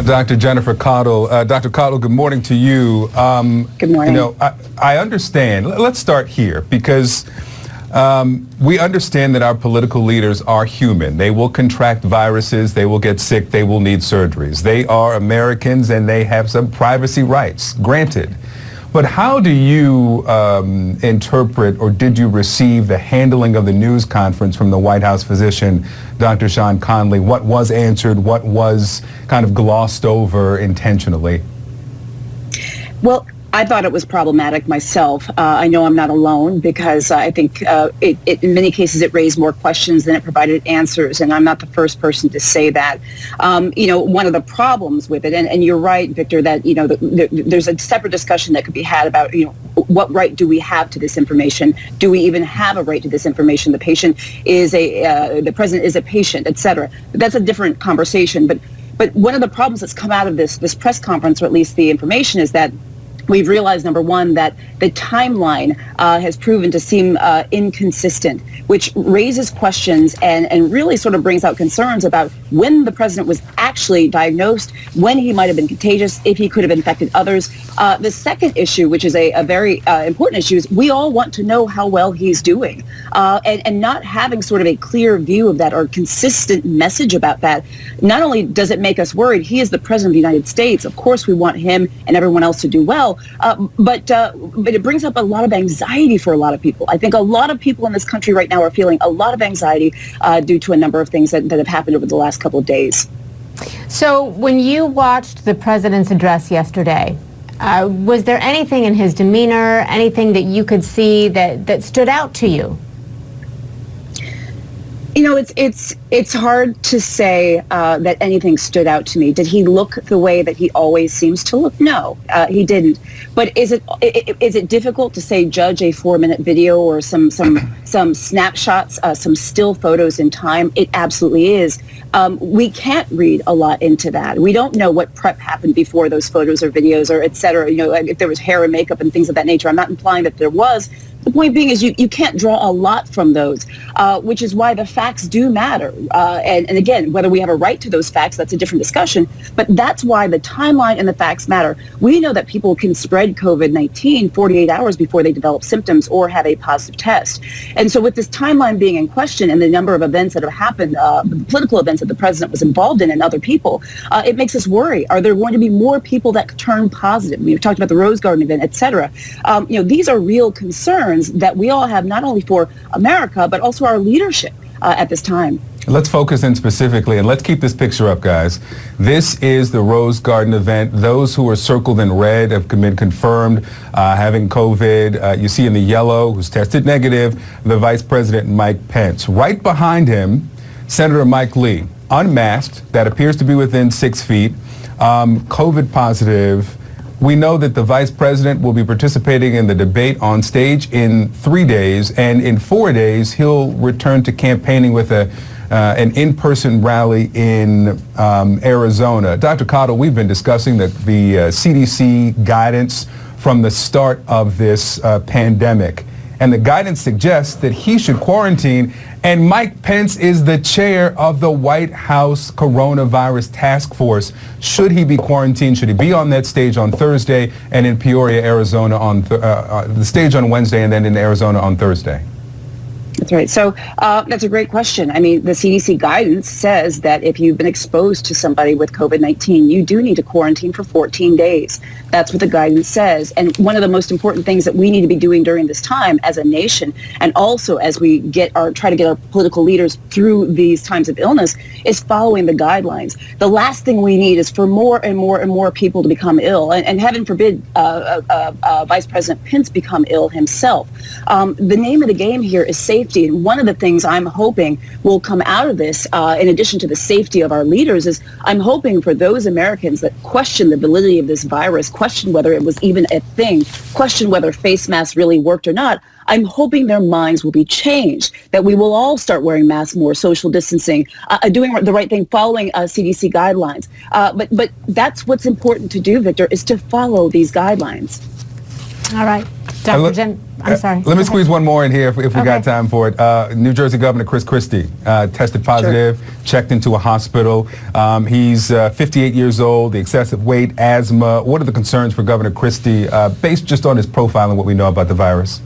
Dr. Jennifer Caudle. Dr. Caudle, good morning to you. Good morning. You know, I understand. Let's start here because we understand that our political leaders are human. They will contract viruses, they will get sick, they will need surgeries. They are Americans and they have some privacy rights, granted. But how do you interpret, or did you receive the handling of the news conference from the White House physician, Dr. Sean Conley? What was answered? What was kind of glossed over intentionally? Well, I thought it was problematic myself. I know I'm not alone because I think in many cases it raised more questions than it provided answers, and I'm not the first person to say that. You know, one of the problems with it, and you're right, Victor, that, you know, there's a separate discussion that could be had about, you know, what right do we have to this information? Do we even have a right to this information? The patient is the president is a patient, et cetera. That's a different conversation. But one of the problems that's come out of this press conference, or at least the information, is that we've realized, number one, that the timeline has proven to seem inconsistent, which raises questions and really sort of brings out concerns about when the president was actually diagnosed, when he might have been contagious, if he could have infected others. The second issue, which is a very important issue, is we all want to know how well he's doing. And not having sort of a clear view of that or consistent message about that, not only does it make us worried, he is the president of the United States. Of course, we want him and everyone else to do well. But it brings up a lot of anxiety for a lot of people. I think a lot of people in this country right now are feeling a lot of anxiety due to a number of things that have happened over the last couple of days. So when you watched the president's address yesterday, was there anything in his demeanor, anything that you could see that stood out to you? You know, it's hard to say that anything stood out to me. Did he look the way that he always seems to look? No, he didn't. But is it difficult to say judge a 4-minute video or some snapshots, some still photos in time? It absolutely is. We can't read a lot into that. We don't know what prep happened before those photos or videos or et cetera. You know, if there was hair and makeup and things of that nature. I'm not implying that there was. The point being is you can't draw a lot from those, which is why the facts do matter. And again, whether we have a right to those facts, that's a different discussion. But that's why the timeline and the facts matter. We know that people can spread COVID-19 48 hours before they develop symptoms or have a positive test. And so with this timeline being in question and the number of events that have happened, political events that the president was involved in and other people, it makes us worry. Are there going to be more people that turn positive? We've talked about the Rose Garden event, et cetera. You know, these are real concerns that we all have, not only for America, but also our leadership at this time. Let's focus in specifically, and let's keep this picture up, guys. This is the Rose Garden event. Those who are circled in red have been confirmed having COVID. You see in the yellow, who's tested negative, the Vice President Mike Pence. Right behind him, Senator Mike Lee, unmasked, that appears to be within 6 feet, COVID positive. We know that the vice president will be participating in the debate on stage in 3 days, and in 4 days he'll return to campaigning with an in-person rally in Arizona. Dr. Caudle, we've been discussing the CDC guidance from the start of this pandemic, and the guidance suggests that he should quarantine, and Mike Pence is the chair of the White House Coronavirus Task Force. Should he be quarantined? Should he be on that stage on Thursday and in Peoria, Arizona on the stage on Wednesday and then in Arizona on Thursday? That's right. So that's a great question. I mean, the CDC guidance says that if you've been exposed to somebody with COVID-19, you do need to quarantine for 14 days. That's what the guidance says. And one of the most important things that we need to be doing during this time as a nation, and also as we try to get our political leaders through these times of illness, is following the guidelines. The last thing we need is for more and more and more people to become ill, and heaven forbid Vice President Pence become ill himself. The name of the game here is safety. And one of the things I'm hoping will come out of this, in addition to the safety of our leaders, is I'm hoping for those Americans that question the validity of this virus, question whether it was even a thing, question whether face masks really worked or not. I'm hoping their minds will be changed, that we will all start wearing masks more, social distancing, doing the right thing, following CDC guidelines. But that's what's important to do, Victor, is to follow these guidelines. All right. Dr. Jen, I'm sorry. Let me squeeze one more in here if we Okay. got time for it. New Jersey Governor Christie tested positive, checked into a hospital. He's 58 years old, the excessive weight, asthma. What are the concerns for Governor Christie based just on his profile and what we know about the virus?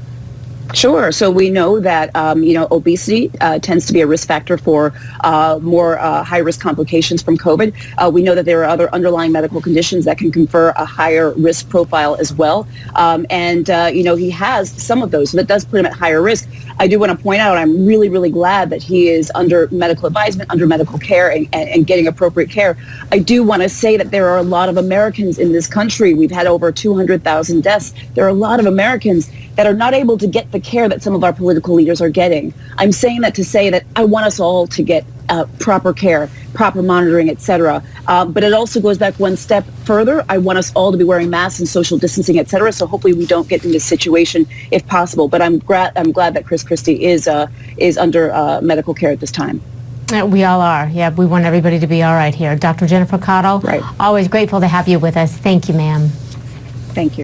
Sure. So we know that, obesity tends to be a risk factor for more high-risk complications from COVID. We know that there are other underlying medical conditions that can confer a higher risk profile as well. He has some of those, so that does put him at higher risk. I do want to point out, I'm really, really glad that he is under medical advisement, under medical care, and getting appropriate care. I do want to say that there are a lot of Americans in this country. We've had over 200,000 deaths. There are a lot of Americans that are not able to get the care that some of our political leaders are getting. I'm saying that to say that I want us all to get proper care, proper monitoring, et cetera. But it also goes back one step further. I want us all to be wearing masks and social distancing, et cetera. So hopefully we don't get in this situation if possible. But I'm glad that Christie is under medical care at this time. We all are. Yeah, we want everybody to be all right here. Dr. Jennifer Caudle, Right. Always grateful to have you with us. Thank you, ma'am. Thank you.